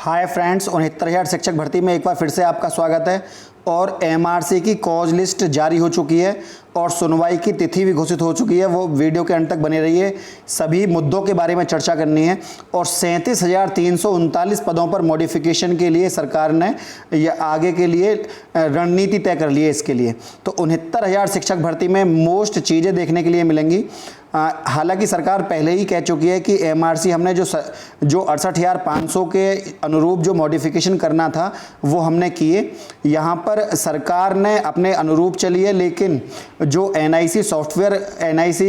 Hi friends, 69,000 शिक्षक भर्ती में एक बार फिर से आपका स्वागत है। और एमआरसी की कॉज लिस्ट जारी हो चुकी है और सुनवाई की तिथि भी घोषित हो चुकी है। वो वीडियो के अंत तक बने रहिए, सभी मुद्दों के बारे में चर्चा करनी है। और 37,339 पदों पर मॉडिफिकेशन के लिए सरकार ने आगे के लिए रणनीति तय कर ली है। इसके लिए तो 69,000 शिक्षक भर्ती में मोस्ट चीज़ें देखने के लिए मिलेंगी। हालांकि सरकार पहले ही कह चुकी है कि एमआरसी हमने जो 68,500 के अनुरूप जो मॉडिफिकेशन करना था वो हमने किए। यहाँ पर सरकार ने अपने अनुरूप चली है, लेकिन जो एनआईसी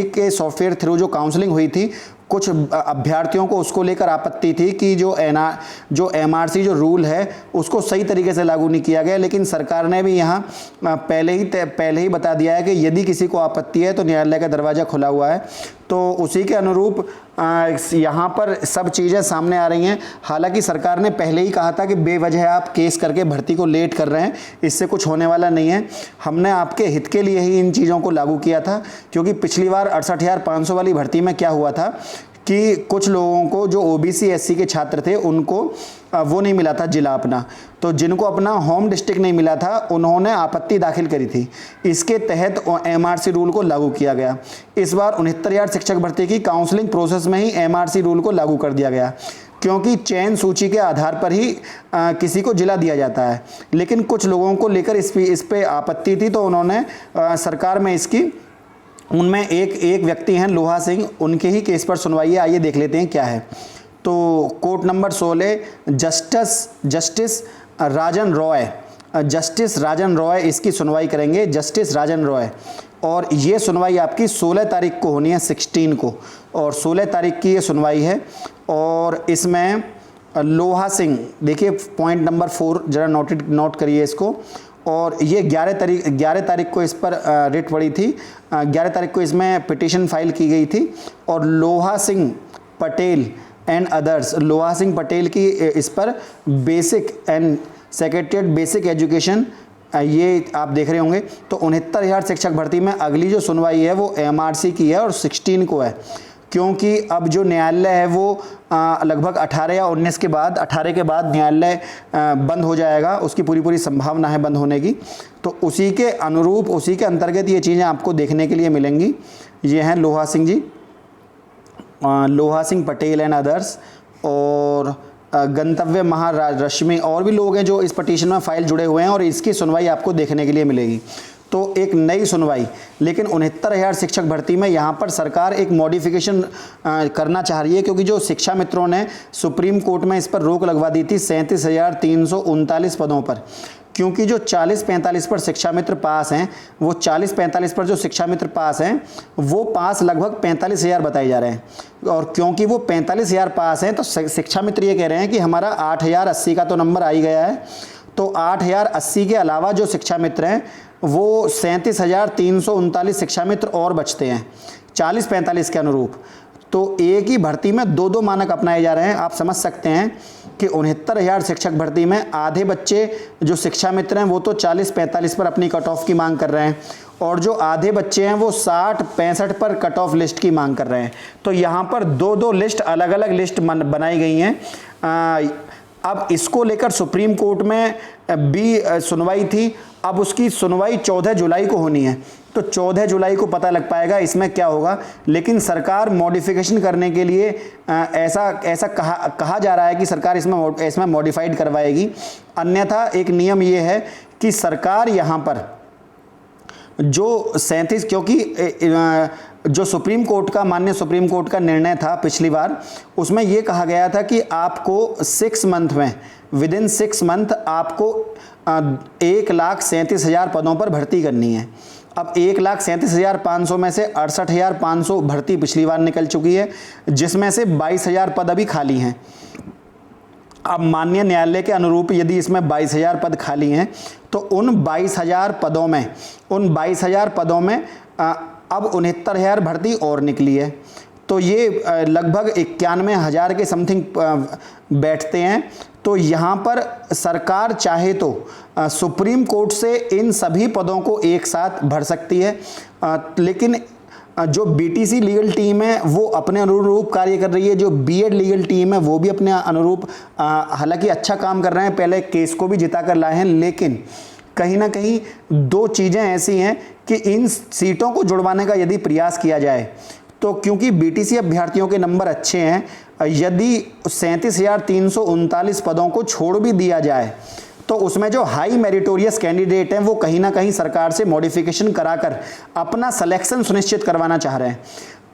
के सॉफ्टवेयर थ्रू जो काउंसलिंग हुई थी, कुछ अभ्यर्थियों को उसको लेकर आपत्ति थी कि जो एमआरसी जो रूल है उसको सही तरीके से लागू नहीं किया गया। लेकिन सरकार ने भी यहाँ पहले ही बता दिया है कि यदि किसी को आपत्ति है तो न्यायालय का दरवाज़ा खुला हुआ है। तो उसी के अनुरूप यहाँ पर सब चीज़ें सामने आ रही हैं। हालांकि सरकार ने पहले ही कहा था कि बेवजह आप केस करके भर्ती को लेट कर रहे हैं, इससे कुछ होने वाला नहीं है। हमने आपके हित के लिए ही इन चीज़ों को लागू किया था, क्योंकि पिछली बार 68,500 वाली भर्ती में क्या हुआ था कि कुछ लोगों को जो ओबीसी एससी के छात्र थे उनको वो नहीं मिला था जिला अपना, तो जिनको अपना होम डिस्ट्रिक्ट नहीं मिला था उन्होंने आपत्ति दाखिल करी थी। इसके तहत एमआरसी रूल को लागू किया गया। इस बार 69,000 शिक्षक भर्ती की काउंसलिंग प्रोसेस में ही एमआरसी रूल को लागू कर दिया गया, क्योंकि चयन सूची के आधार पर ही किसी को जिला दिया जाता है। लेकिन कुछ लोगों को लेकर इस पे आपत्ति थी, तो उन्होंने सरकार में उनमें एक व्यक्ति हैं लोहा सिंह, उनके ही केस पर सुनवाई है। आइए देख लेते हैं क्या है। तो कोर्ट नंबर 16 जस्टिस राजन रॉय इसकी सुनवाई करेंगे, जस्टिस राजन रॉय। और ये सुनवाई आपकी 16 तारीख को होनी है, 16 को, और 16 तारीख की ये सुनवाई है। और इसमें लोहा सिंह, देखिए पॉइंट नंबर 4 जरा नोट करिए इसको। और ये 11 तारीख को इस पर रिट पड़ी थी, 11 तारीख को इसमें पिटीशन फाइल की गई थी। और लोहा सिंह पटेल एंड अदर्स, लोहा सिंह पटेल की इस पर basic and secretariat basic education, ये आप देख रहे होंगे। तो 69,000 शिक्षक भर्ती में अगली जो सुनवाई है वो एमआरसी की है और 16 को है, क्योंकि अब जो न्यायालय है वो लगभग 18 या 19 के बाद, 18 के बाद न्यायालय बंद हो जाएगा, उसकी पूरी संभावना है बंद होने की। तो उसी के अनुरूप, उसी के अंतर्गत ये चीज़ें आपको देखने के लिए मिलेंगी। ये हैं लोहा सिंह जी, लोहा सिंह पटेल एंड अदर्स, और गंतव्य महारश्मि, और भी लोग हैं जो इस पटिशन में फाइल जुड़े हुए हैं, और इसकी सुनवाई आपको देखने के लिए मिलेगी। तो एक नई सुनवाई, लेकिन 69,000 शिक्षक भर्ती में यहाँ पर सरकार एक मॉडिफिकेशन करना चाह रही है, क्योंकि जो शिक्षा मित्रों ने सुप्रीम कोर्ट में इस पर रोक लगवा दी थी 37,339 पदों पर, क्योंकि जो 40-45 पर शिक्षा मित्र पास हैं, वो 40-45 पर जो शिक्षा मित्र पास हैं वो पास लगभग 45,000 बताए जा रहे हैं। और क्योंकि वो 45,000 पास हैं, तो शिक्षा मित्र ये कह रहे हैं कि हमारा 8,080 का तो नंबर आ ही गया है, तो 8,080 के अलावा जो शिक्षा मित्र हैं वो 37,339 शिक्षा मित्र और बचते हैं 40-45 के अनुरूप। तो एक ही भर्ती में दो मानक अपनाए जा रहे हैं। आप समझ सकते हैं कि 69,000 शिक्षक भर्ती में आधे बच्चे जो शिक्षा मित्र हैं वो तो 40-45 पर अपनी कट ऑफ की मांग कर रहे हैं, और जो आधे बच्चे हैं वो 60-65 पर कट ऑफ लिस्ट की मांग कर रहे हैं। तो यहाँ पर दो लिस्ट, अलग अलग लिस्ट बनाई गई हैं। अब इसको लेकर सुप्रीम कोर्ट में भी सुनवाई थी। अब उसकी सुनवाई 14 जुलाई को होनी है, तो 14 जुलाई को पता लग पाएगा इसमें क्या होगा। लेकिन सरकार मॉडिफिकेशन करने के लिए ऐसा कहा जा रहा है कि सरकार इसमें मॉडिफाइड करवाएगी। अन्यथा एक नियम ये है कि सरकार यहाँ पर जो 37, क्योंकि जो माननीय सुप्रीम कोर्ट का निर्णय था पिछली बार, उसमें यह कहा गया था कि आपको 6 मंथ में, विदिन 6 मंथ आपको 1,37,000 पदों पर भर्ती करनी है। अब 1,37,500 में से 68,500 भर्ती पिछली बार निकल चुकी है, जिसमें से 22,000 पद अभी खाली हैं। अब माननीय न्यायालय के अनुरूप यदि इसमें 22,000 पद खाली हैं, तो उन 22,000 पदों में अब 69,000 भर्ती और निकली है। तो ये लगभग 91,000 के समथिंग बैठते हैं। तो यहाँ पर सरकार चाहे तो सुप्रीम कोर्ट से इन सभी पदों को एक साथ भर सकती है, लेकिन जो बीटीसी लीगल टीम है वो अपने अनुरूप कार्य कर रही है, जो बीएड लीगल टीम है वो भी अपने अनुरूप हालांकि अच्छा काम कर रहे हैं, पहले केस को भी जिता कर लाए हैं, लेकिन कहीं ना कहीं दो चीज़ें ऐसी हैं कि इन सीटों को जुड़वाने का यदि प्रयास किया जाए तो क्योंकि बीटीसी अभ्यर्थियों के नंबर अच्छे हैं, यदि 37,339 पदों को छोड़ भी दिया जाए तो उसमें जो हाई मेरिटोरियस कैंडिडेट हैं वो कहीं ना कहीं सरकार से मॉडिफिकेशन कराकर अपना सिलेक्शन सुनिश्चित करवाना चाह रहे हैं।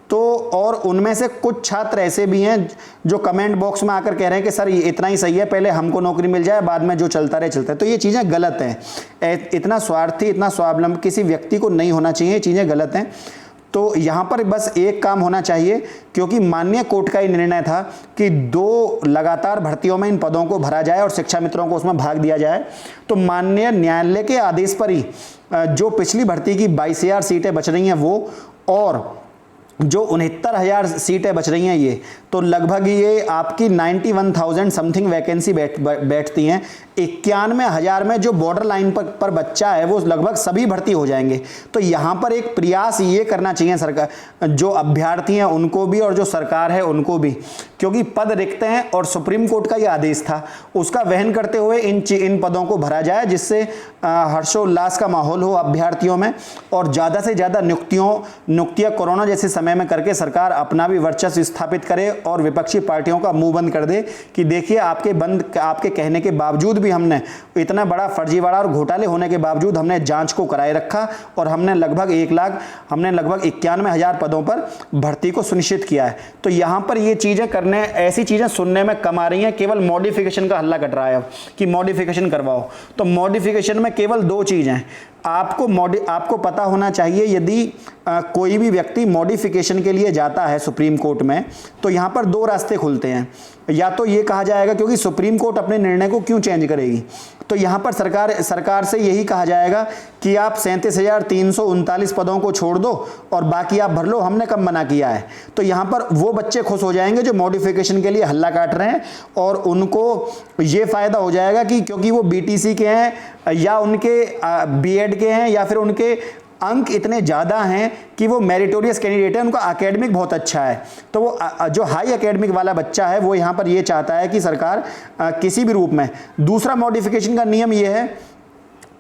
तो और उनमें से कुछ छात्र ऐसे भी हैं जो कमेंट बॉक्स में आकर कह रहे हैं कि सर ये इतना ही सही है, पहले हमको नौकरी मिल जाए, बाद में जो चलता रहे चलता है। तो ये चीज़ें गलत हैं। इतना स्वार्थी, इतना स्वावलंबी किसी व्यक्ति को नहीं होना चाहिए, ये चीज़ें गलत हैं। तो यहाँ पर बस एक काम होना चाहिए, क्योंकि माननीय कोर्ट का ये निर्णय था कि 2 लगातार भर्तियों में इन पदों को भरा जाए और शिक्षा मित्रों को उसमें भाग दिया जाए। तो माननीय न्यायालय के आदेश पर ही जो पिछली भर्ती की 22,000 सीटें बच रही हैं वो, और जो 69,000 सीटें बच रही हैं ये, तो लगभग ये आपकी 91,000 समथिंग वैकेंसी बैठती हैं। 91,000 में जो बॉर्डर लाइन पर बच्चा है वो लगभग सभी भर्ती हो जाएंगे। तो यहाँ पर एक प्रयास ये करना चाहिए सरकार, जो अभ्यर्थी हैं उनको भी और जो सरकार है उनको भी, क्योंकि पद रिक्त हैं और सुप्रीम कोर्ट का ये आदेश था, उसका वहन करते हुए इन पदों को भरा जाए, जिससे हर्षोल्लास का माहौल हो अभ्यर्थियों में और ज़्यादा से ज़्यादा नियुक्तियाँ कोरोना जैसे समय में करके सरकार अपना भी वर्चस्व स्थापित करे और विपक्षी पार्टियों का मुंह बंद कर दे कि देखिए आपके कहने के बावजूद भी हमने इतना बड़ा फर्जीवाड़ा और घोटाले होने के बावजूद हमने जांच को कराए रखा और हमने लगभग 91,000 पदों पर भर्ती को सुनिश्चित किया है। तो यहाँ पर ये चीज़ें करने, ऐसी चीज़ें सुनने में कम आ रही हैं, केवल मॉडिफिकेशन का हल्ला कट रहा है अब कि मॉडिफिकेशन करवाओ। तो मॉडिफिकेशन में केवल 2 चीज़ें हैं। आपको पता होना चाहिए, यदि कोई भी व्यक्ति मॉडिफिकेशन के लिए जाता है सुप्रीम कोर्ट में, तो यहाँ पर 2 रास्ते खुलते हैं। या तो ये कहा जाएगा क्योंकि सुप्रीम कोर्ट अपने निर्णय को क्यों चेंज करेगी, तो यहाँ पर सरकार से यही कहा जाएगा कि आप 37,339 पदों को छोड़ दो और बाकी आप भर लो, हमने कब मना किया है। तो यहाँ पर वो बच्चे खुश हो जाएंगे जो मॉडिफिकेशन के लिए हल्ला काट रहे हैं, और उनको ये फ़ायदा हो जाएगा कि क्योंकि वो बीटीसी के हैं या उनके बीएड के हैं या फिर उनके अंक इतने ज़्यादा हैं कि वो मेरिटोरियस कैंडिडेट है, उनका एकेडमिक बहुत अच्छा है। तो वो जो हाई एकेडमिक वाला बच्चा है वो यहाँ पर ये चाहता है कि सरकार किसी भी रूप में। दूसरा मॉडिफिकेशन का नियम ये है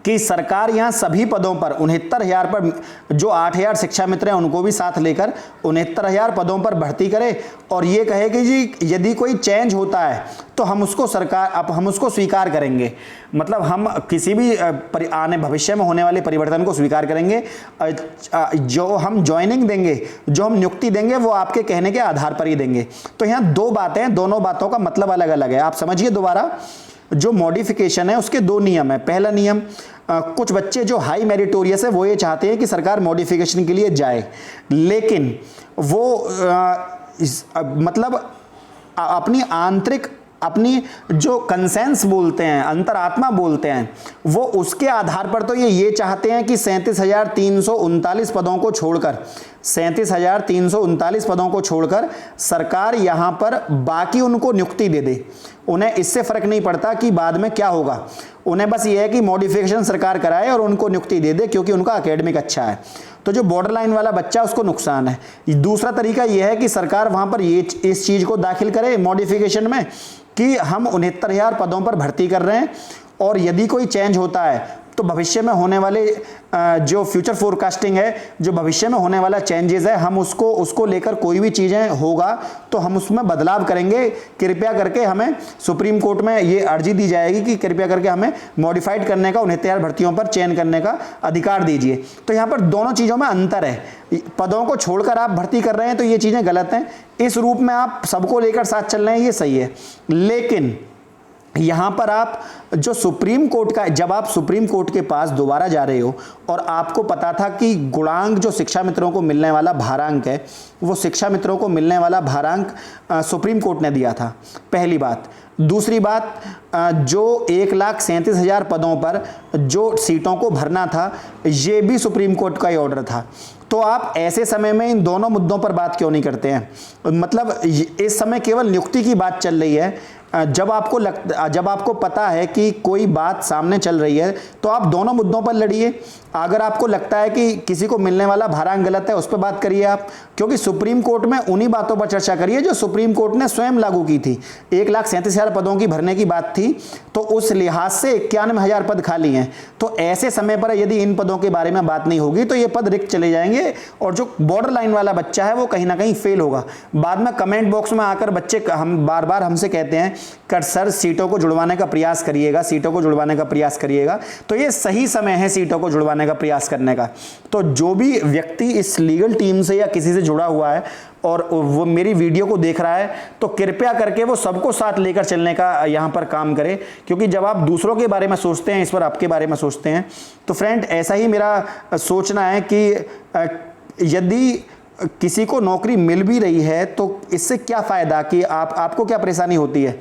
कि सरकार यहाँ सभी पदों पर 69,000 पर, जो 8,000 शिक्षा मित्र हैं उनको भी साथ लेकर 69,000 पदों पर भर्ती करे और ये कहे कि जी यदि कोई चेंज होता है तो हम उसको हम उसको स्वीकार करेंगे। मतलब हम किसी भी आने भविष्य में होने वाले परिवर्तन को स्वीकार करेंगे। जो हम ज्वाइनिंग देंगे, जो हम नियुक्ति देंगे, वो आपके कहने के आधार पर ही देंगे। तो यहाँ 2 बातें, दोनों बातों का मतलब अलग अलग है। आप समझिए दोबारा, जो मॉडिफिकेशन है उसके 2 नियम है। पहला नियम, कुछ बच्चे जो हाई मेरिटोरियस है वो ये चाहते हैं कि सरकार मॉडिफिकेशन के लिए जाए, लेकिन वो मतलब अपनी जो कंसेंस बोलते हैं, अंतरात्मा बोलते हैं, वो उसके आधार पर तो ये चाहते हैं कि 37,339 पदों को छोड़कर 37,339 पदों को छोड़कर सरकार यहाँ पर बाकी उनको नियुक्ति दे दे। उन्हें इससे फर्क नहीं पड़ता कि बाद में क्या होगा, उन्हें बस ये है कि मॉडिफिकेशन सरकार कराए और उनको नियुक्ति दे दे, क्योंकि उनका एकेडमिक अच्छा है। तो जो बॉर्डर लाइन वाला बच्चा उसको नुकसान है। दूसरा तरीका यह है कि सरकार वहाँ पर इस चीज़ को दाखिल करे मॉडिफिकेशन में कि हम 69,000 पदों पर भर्ती कर रहे हैं और यदि कोई चेंज होता है तो भविष्य में होने वाले जो फ्यूचर फोरकास्टिंग है, जो भविष्य में होने वाला चेंजेस है, हम उसको लेकर कोई भी चीज़ें होगा तो हम उसमें बदलाव करेंगे। कृपया करके हमें सुप्रीम कोर्ट में ये अर्जी दी जाएगी कि कृपया करके हमें मॉडिफाइड करने का, 69,000 भर्तियों पर चयन करने का अधिकार दीजिए। तो यहाँ पर दोनों चीज़ों में अंतर है। पदों को छोड़कर आप भर्ती कर रहे हैं तो ये चीज़ें गलत हैं। इस रूप में आप सबको लेकर साथ चल रहे हैं, ये सही है। लेकिन यहाँ पर आप जो सुप्रीम कोर्ट का, जब आप सुप्रीम कोर्ट के पास दोबारा जा रहे हो और आपको पता था कि गुणांक जो शिक्षा मित्रों को मिलने वाला भारांक है, वो शिक्षा मित्रों को मिलने वाला भारांक सुप्रीम कोर्ट ने दिया था, पहली बात। दूसरी बात, जो 1,37,000 पदों पर जो सीटों को भरना था, ये भी सुप्रीम कोर्ट का ही ऑर्डर था। तो आप ऐसे समय में इन दोनों मुद्दों पर बात क्यों नहीं करते हैं? मतलब इस समय केवल नियुक्ति की बात चल रही है, जब आपको पता है कि कोई बात सामने चल रही है तो आप दोनों मुद्दों पर लड़िए। अगर आपको लगता है कि किसी को मिलने वाला भारांक गलत है, उस पर बात करिए आप, क्योंकि सुप्रीम कोर्ट में उन्हीं बातों पर चर्चा करिए जो सुप्रीम कोर्ट ने स्वयं लागू की थी। 1,37,000 पदों की भरने की बात थी, तो उस लिहाज से 91,000 पद खाली हैं। तो ऐसे समय पर यदि इन पदों के बारे में बात नहीं होगी तो ये पद रिक्त चले जाएंगे और जो बॉर्डर लाइन वाला बच्चा है वो कहीं ना कहीं फेल होगा। बाद में कमेंट बॉक्स में आकर बच्चे हम बार बार हमसे कहते हैं कि सर सीटों को जुड़वाने का प्रयास करिएगा, सीटों को जुड़वाने का प्रयास करिएगा। तो ये सही समय है सीटों को जुड़वाने का प्रयास करने का। तो जो भी व्यक्ति इस लीगल टीम से या किसी से जुड़ा हुआ है और वो मेरी वीडियो को देख रहा है, तो कृपया करके वो सबको साथ लेकर चलने का यहाँ पर काम करे, क्योंकि जब आप दूसरों के बारे में सोचते हैं, इस पर आपके बारे में सोचते हैं। तो फ्रेंड, ऐसा ही मेरा सोचना है कि यदि किसी को नौकरी मिल भी रही है तो इससे क्या फ़ायदा, कि आपको क्या परेशानी होती है।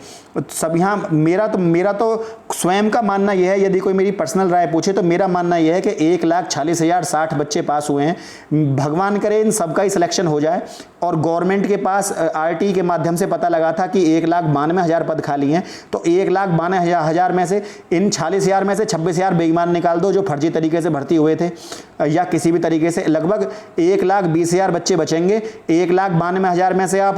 सब यहाँ मेरा तो स्वयं का मानना यह है, यदि कोई मेरी पर्सनल राय पूछे तो मेरा मानना यह है कि 1,40,060 बच्चे पास हुए हैं। भगवान करे इन सबका ही सिलेक्शन हो जाए। और गवर्नमेंट के पास RT के माध्यम से पता लगा था कि 1,92,000 पद खाली हैं, तो 1,92,000 में से इन 40,000 में से 26,000 बेईमान निकाल दो जो फर्जी तरीके से भर्ती हुए थे, या किसी भी तरीके से लगभग 1,20,000 बच्चे बचेंगे। 1,92,000 में से आप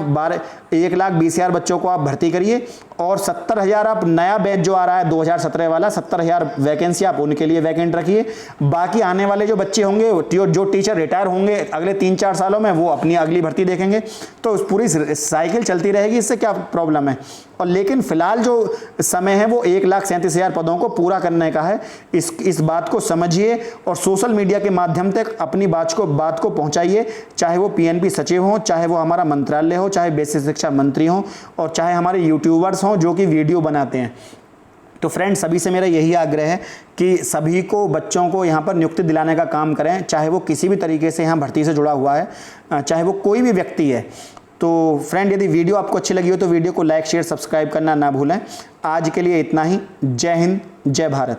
1,20,000 बच्चों को आप भर्ती करिए और 70,000 आप नया बैच जो आ रहा है 2017 वाला, 70,000 वैकेंसी आप उनके लिए वैकेंट रखिए। बाकी आने वाले जो बच्चे होंगे, जो टीचर रिटायर होंगे अगले 3-4 सालों में, वो अपनी अगली भर्ती देखेंगे। तो पूरी साइकिल चलती रहेगी, इससे क्या प्रॉब्लम है। और लेकिन फिलहाल जो समय है वो 1,37,000 पदों को पूरा करने का है। इस बात को समझिए और सोशल मीडिया के माध्यम तक अपनी बात को पहुंचाइए, चाहे वो PNP सचिव हो, चाहे वो हमारा मंत्रालय हो, चाहे बेसिक शिक्षा मंत्री हो, और चाहे हमारे यूट्यूबर्स हों जो कि वीडियो बनाते हैं। तो फ्रेंड, सभी से मेरा यही आग्रह है कि सभी को बच्चों को यहाँ पर नियुक्ति दिलाने का काम करें, चाहे वो किसी भी तरीके से यहाँ भर्ती से जुड़ा हुआ है, चाहे वो कोई भी व्यक्ति है। तो फ्रेंड, यदि वीडियो आपको अच्छी लगी हो तो वीडियो को लाइक, शेयर, सब्सक्राइब करना ना भूलें। आज के लिए इतना ही। जय हिंद, जय भारत।